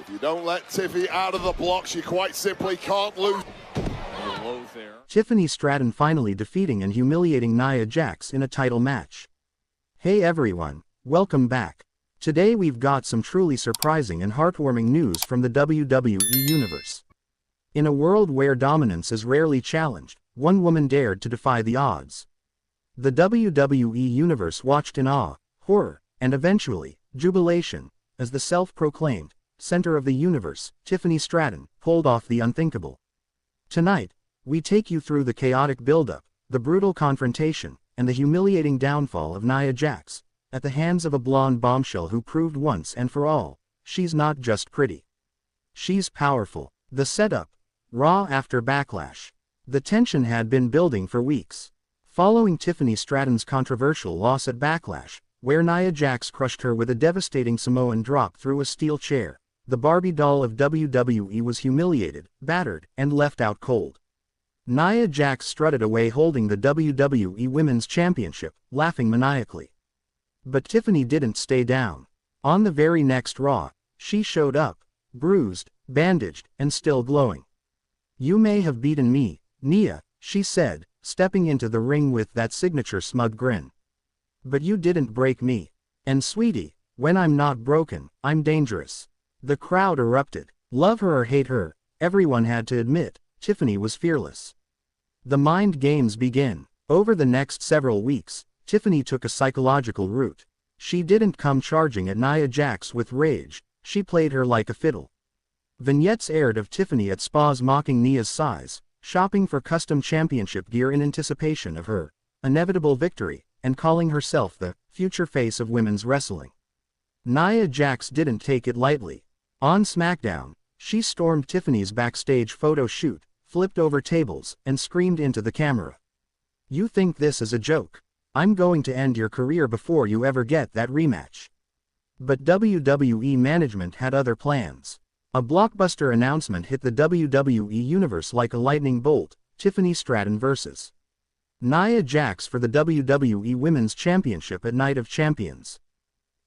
If you don't let Tiffy out of the blocks, you quite simply can't lose. Tiffany Stratton finally defeating and humiliating Nia Jax in a title match. Hey everyone, welcome back. Today we've got some truly surprising and heartwarming news from the WWE Universe. In a world where dominance is rarely challenged, one woman dared to defy the odds. The WWE Universe watched in awe, horror, and eventually, jubilation, as the self-proclaimed center of the universe, Tiffany Stratton, pulled off the unthinkable. Tonight, we take you through the chaotic buildup, the brutal confrontation, and the humiliating downfall of Nia Jax, at the hands of a blonde bombshell who proved once and for all, she's not just pretty. She's powerful. The setup. Raw after Backlash. The tension had been building for weeks. Following Tiffany Stratton's controversial loss at Backlash, where Nia Jax crushed her with a devastating Samoan Drop through a steel chair, the Barbie doll of WWE was humiliated, battered, and left out cold. Nia Jax strutted away holding the WWE Women's Championship, laughing maniacally. But Tiffany didn't stay down. On the very next Raw, she showed up, bruised, bandaged, and still glowing. "You may have beaten me, Nia," she said, stepping into the ring with that signature smug grin. "But you didn't break me. And sweetie, when I'm not broken, I'm dangerous." The crowd erupted. Love her or hate her, everyone had to admit, Tiffany was fearless. The mind games begin. Over the next several weeks, Tiffany took a psychological route. She didn't come charging at Nia Jax with rage, she played her like a fiddle. Vignettes aired of Tiffany at spas mocking Nia's size, shopping for custom championship gear in anticipation of her inevitable victory, and calling herself the future face of women's wrestling. Nia Jax didn't take it lightly. On SmackDown, she stormed Tiffany's backstage photo shoot, flipped over tables, and screamed into the camera. "You think this is a joke? I'm going to end your career before you ever get that rematch." But WWE management had other plans. A blockbuster announcement hit the WWE Universe like a lightning bolt, Tiffany Stratton vs. Nia Jax for the WWE Women's Championship at Night of Champions.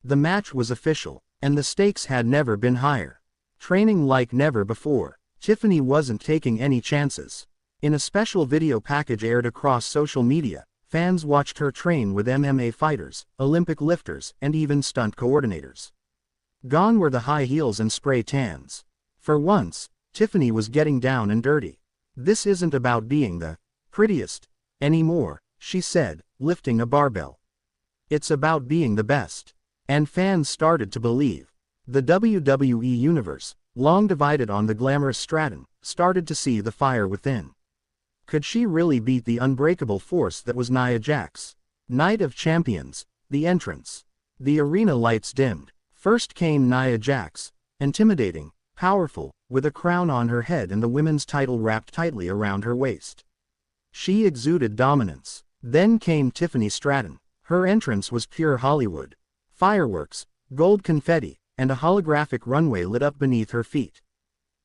The match was official, and the stakes had never been higher. Training like never before, Tiffany wasn't taking any chances. In a special video package aired across social media, fans watched her train with MMA fighters, Olympic lifters, and even stunt coordinators. Gone were the high heels and spray tans. For once, Tiffany was getting down and dirty. "This isn't about being the prettiest anymore," she said, lifting a barbell. "It's about being the best." And fans started to believe. The WWE Universe, long divided on the glamorous Stratton, started to see the fire within. Could she really beat the unbreakable force that was Nia Jax? Night of Champions, the entrance. The arena lights dimmed. First came Nia Jax, intimidating, powerful, with a crown on her head and the women's title wrapped tightly around her waist. She exuded dominance. Then came Tiffany Stratton. Her entrance was pure Hollywood. Fireworks, gold confetti, and a holographic runway lit up beneath her feet.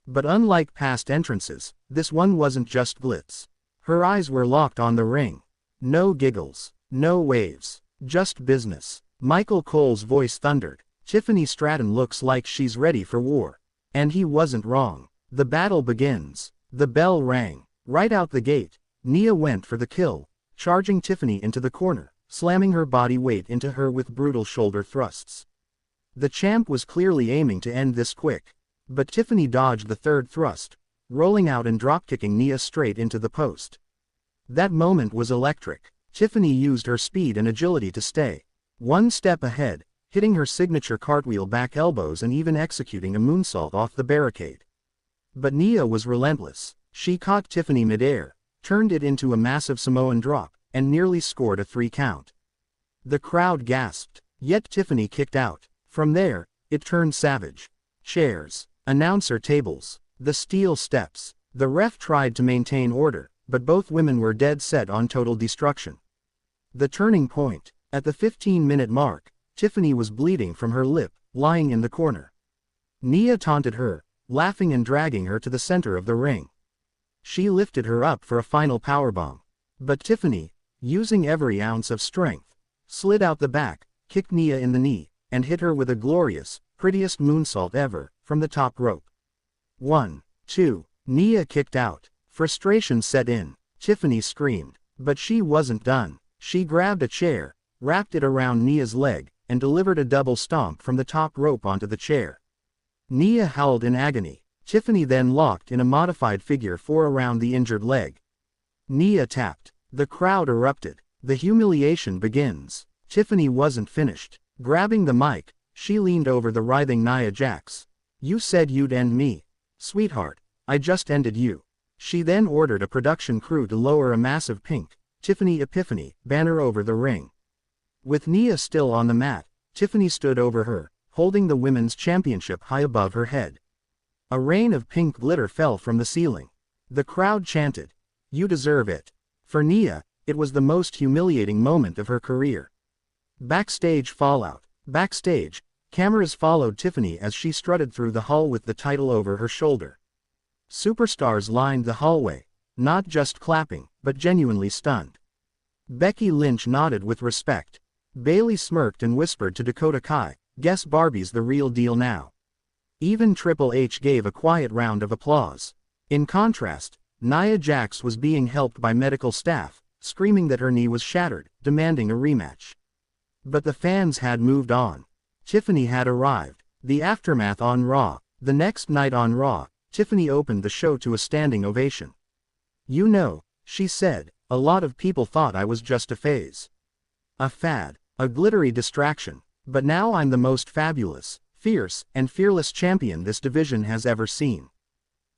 But unlike past entrances, this one wasn't just glitz. Her eyes were locked on the ring. No giggles, no waves, just business. Michael Cole's voice thundered. "Tiffany Stratton looks like she's ready for war." And he wasn't wrong. The battle begins. The bell rang. Right out the gate, Nia went for the kill, charging Tiffany into the corner, slamming her body weight into her with brutal shoulder thrusts. The champ was clearly aiming to end this quick. But Tiffany dodged the third thrust, rolling out and dropkicking Nia straight into the post. That moment was electric. Tiffany used her speed and agility to stay one step ahead, hitting her signature cartwheel back elbows and even executing a moonsault off the barricade. But Nia was relentless. She caught Tiffany midair, turned it into a massive Samoan Drop, and nearly scored a 3 count. The crowd gasped, yet Tiffany kicked out. From there, it turned savage. Chairs, announcer tables, the steel steps. The ref tried to maintain order, but both women were dead set on total destruction. The turning point. At the 15-minute mark, Tiffany was bleeding from her lip, lying in the corner. Nia taunted her, laughing and dragging her to the center of the ring. She lifted her up for a final powerbomb. But Tiffany, using every ounce of strength, slid out the back, kicked Nia in the knee, and hit her with a glorious, prettiest moonsault ever, from the top rope. 1, 2, Nia kicked out. Frustration set in. Tiffany screamed. But she wasn't done. She grabbed a chair, wrapped it around Nia's leg, and delivered a double stomp from the top rope onto the chair. Nia howled in agony. Tiffany then locked in a modified figure 4 around the injured leg. Nia tapped. The crowd erupted. The humiliation begins. Tiffany wasn't finished. Grabbing the mic, she leaned over the writhing Nia Jax. "You said you'd end me. Sweetheart, I just ended you." She then ordered a production crew to lower a massive pink Tiffany Epiphany banner over the ring. With Nia still on the mat, Tiffany stood over her, holding the women's championship high above her head. A rain of pink glitter fell from the ceiling. The crowd chanted, "You deserve it." For Nia, it was the most humiliating moment of her career. Backstage fallout. Backstage, cameras followed Tiffany as she strutted through the hall with the title over her shoulder. Superstars lined the hallway, not just clapping, but genuinely stunned. Becky Lynch nodded with respect. Bayley smirked and whispered to Dakota Kai, "Guess Barbie's the real deal now." Even Triple H gave a quiet round of applause. In contrast, Nia Jax was being helped by medical staff, screaming that her knee was shattered, demanding a rematch. But the fans had moved on. Tiffany had arrived. The aftermath on Raw. The next night on Raw, Tiffany opened the show to a standing ovation. "You know," she said, "a lot of people thought I was just a phase. A fad. A glittery distraction. But now I'm the most fabulous, fierce, and fearless champion this division has ever seen."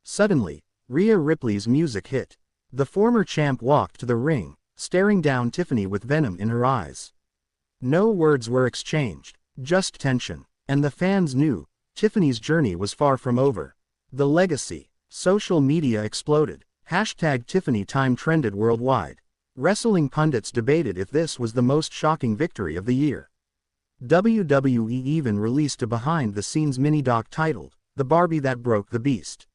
Suddenly, Rhea Ripley's music hit. The former champ walked to the ring, staring down Tiffany with venom in her eyes. No words were exchanged, just tension. And the fans knew, Tiffany's journey was far from over. The legacy. Social media exploded. #Tiffany time trended worldwide. Wrestling pundits debated if this was the most shocking victory of the year. WWE even released a behind-the-scenes mini-doc titled, "The Barbie That Broke the Beast."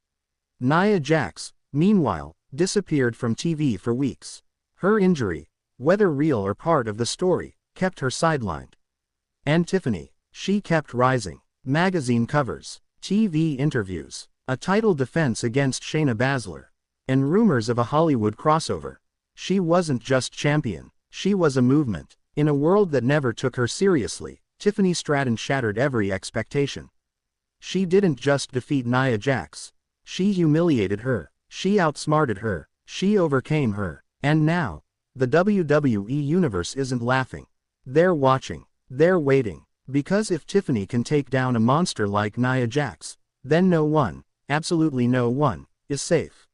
Nia Jax, meanwhile, disappeared from TV for weeks. Her injury, whether real or part of the story, kept her sidelined. And Tiffany, she kept rising. Magazine covers, TV interviews, a title defense against Shayna Baszler, and rumors of a Hollywood crossover. She wasn't just champion, she was a movement. In a world that never took her seriously, Tiffany Stratton shattered every expectation. She didn't just defeat Nia Jax. She humiliated her, she outsmarted her, she overcame her. And now, the WWE Universe isn't laughing. They're watching. They're waiting. Because if Tiffany can take down a monster like Nia Jax, then no one, absolutely no one, is safe.